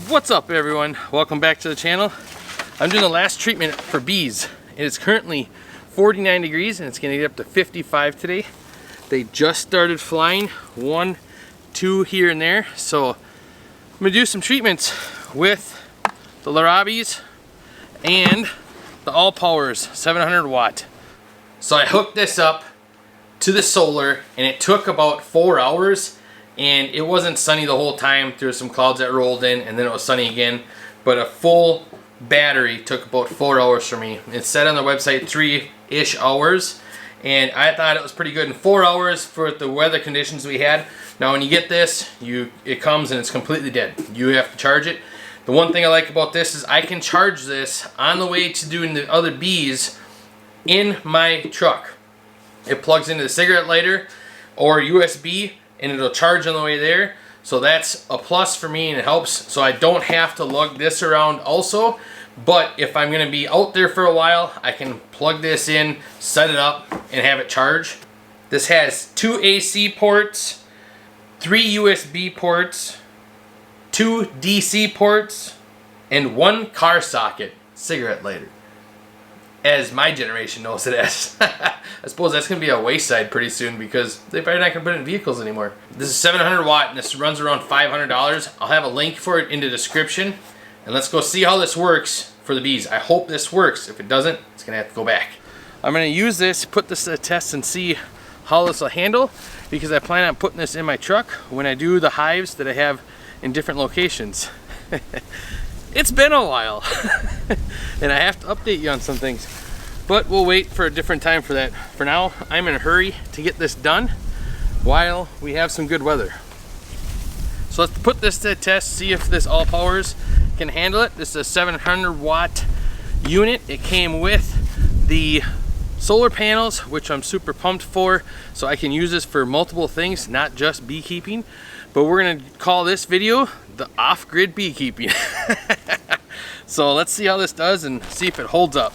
What's up everyone? Welcome back to the channel. I'm doing the last treatment for bees. It is currently 49 degrees and it's going to get up to 55 today. They just started flying, 1, 2 here and there. So I'm going to do some treatments with the Larabis and the Allpowers 700 watt. So I hooked this up to the solar and it took about 4 hours. And it wasn't sunny the whole time. There were some clouds that rolled in and then it was sunny again. But a full battery took about 4 hours for me. It said on the website 3-ish hours. And I thought it was pretty good in 4 hours for the weather conditions we had. Now when you get this, it comes and it's completely dead. You have to charge it. The one thing I like about this is I can charge this on the way to doing the other bees in my truck. It plugs into the cigarette lighter or USB. And it'll charge on the way there. So that's a plus for me and it helps. So I don't have to lug this around also. But if I'm going to be out there for a while, I can plug this in, set it up, and have it charge. This has 2 AC ports, 3 USB ports, 2 DC ports, and 1 car socket cigarette lighter. As my generation knows it as. I suppose that's going to be a wayside pretty soon because they're probably not going to put it in vehicles anymore. This is 700 watt and this runs around $500. I'll have a link for it in the description. And let's go see how this works for the bees. I hope this works. If it doesn't, it's going to have to go back. I'm going to use this, put this to the test and see how this will handle because I plan on putting this in my truck when I do the hives that I have in different locations. It's been a while and I have to update you on some things, but we'll wait for a different time for that. For now, I'm in a hurry to get this done while we have some good weather. So let's put this to the test, see if this Allpowers can handle it. This is a 700 watt unit. It came with the solar panels, which I'm super pumped for, so I can use this for multiple things, not just beekeeping. But we're gonna call this video the off-grid beekeeping. So let's see how this does and see if it holds up.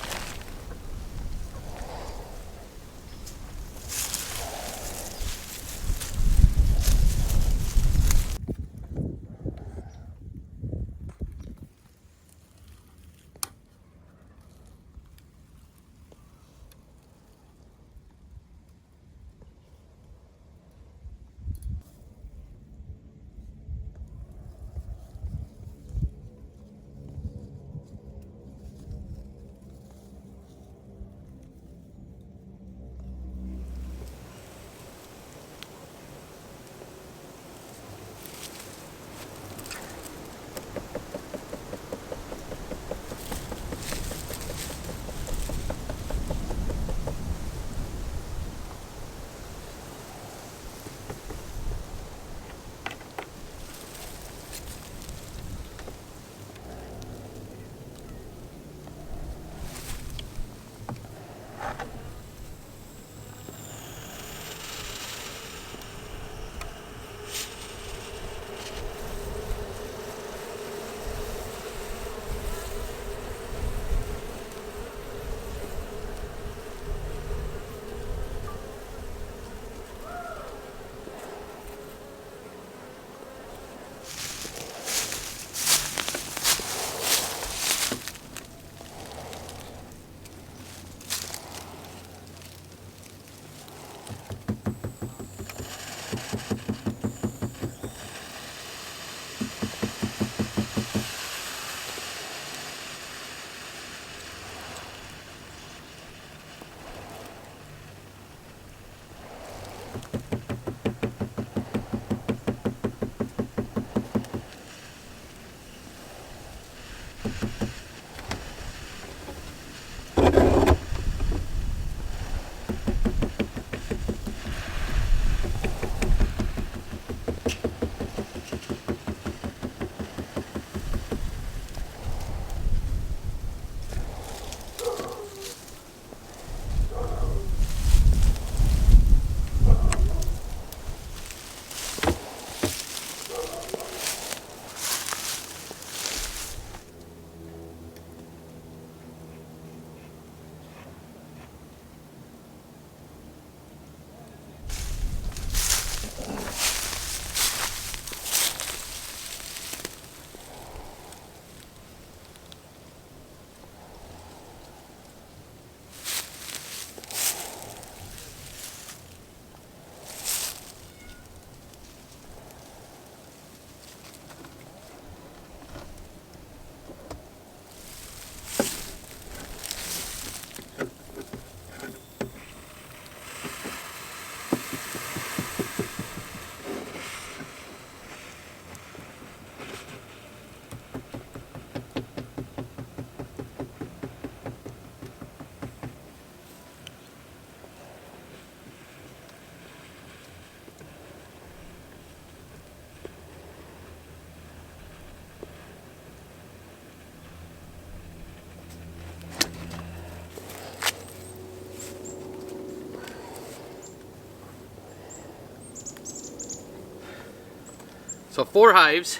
So 4 hives,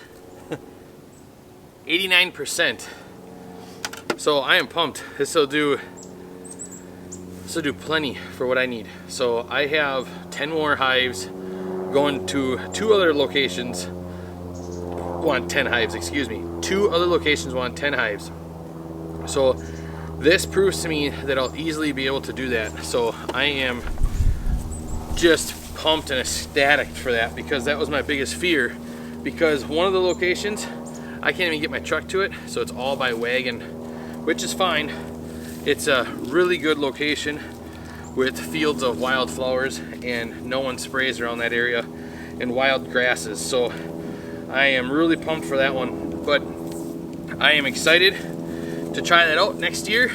89%. So I am pumped. This will do plenty for what I need. So I have 10 more hives going to 2 other locations. Want 10 hives, excuse me. 2 other locations want 10 hives. So this proves to me that I'll easily be able to do that. So I am just pumped and ecstatic for that, because that was my biggest fear. Because one of the locations, I can't even get my truck to it, so it's all by wagon, which is fine. It's a really good location with fields of wildflowers, and no one sprays around that area, and wild grasses. So I am really pumped for that one, but I am excited to try that out next year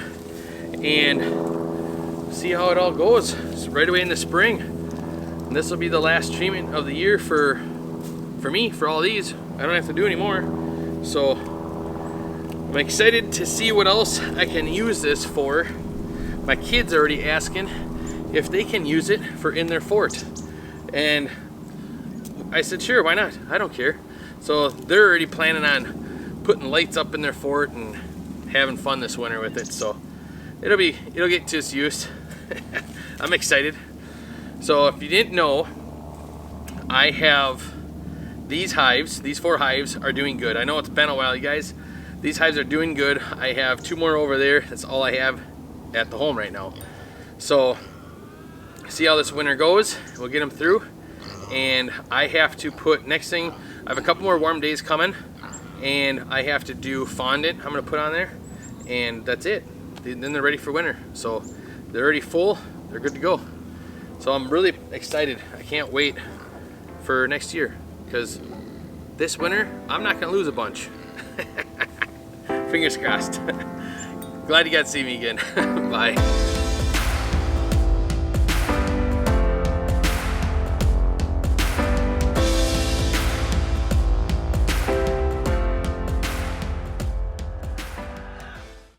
and see how it all goes. It's right away in the spring, and this will be the last treatment of the year for me, for all these. I don't have to do any more, so I'm excited to see what else I can use this for. My kids are already asking if they can use it for in their fort, and I said sure, why not, I don't care. So they're already planning on putting lights up in their fort and having fun this winter with it. So it'll get just used. I'm excited. So if you didn't know, I have these hives. These 4 hives are doing good. I know it's been a while, you guys. These hives are doing good. I have 2 more over there. That's all I have at the home right now. So see how this winter goes. We'll get them through, and I have to put, next thing, I have a couple more warm days coming, and I have to do fondant I'm gonna put on there, and that's it. Then they're ready for winter. So they're already full, they're good to go. So I'm really excited. I can't wait for next year, because this winter I'm not gonna lose a bunch. Fingers crossed. Glad you got to see me again. Bye.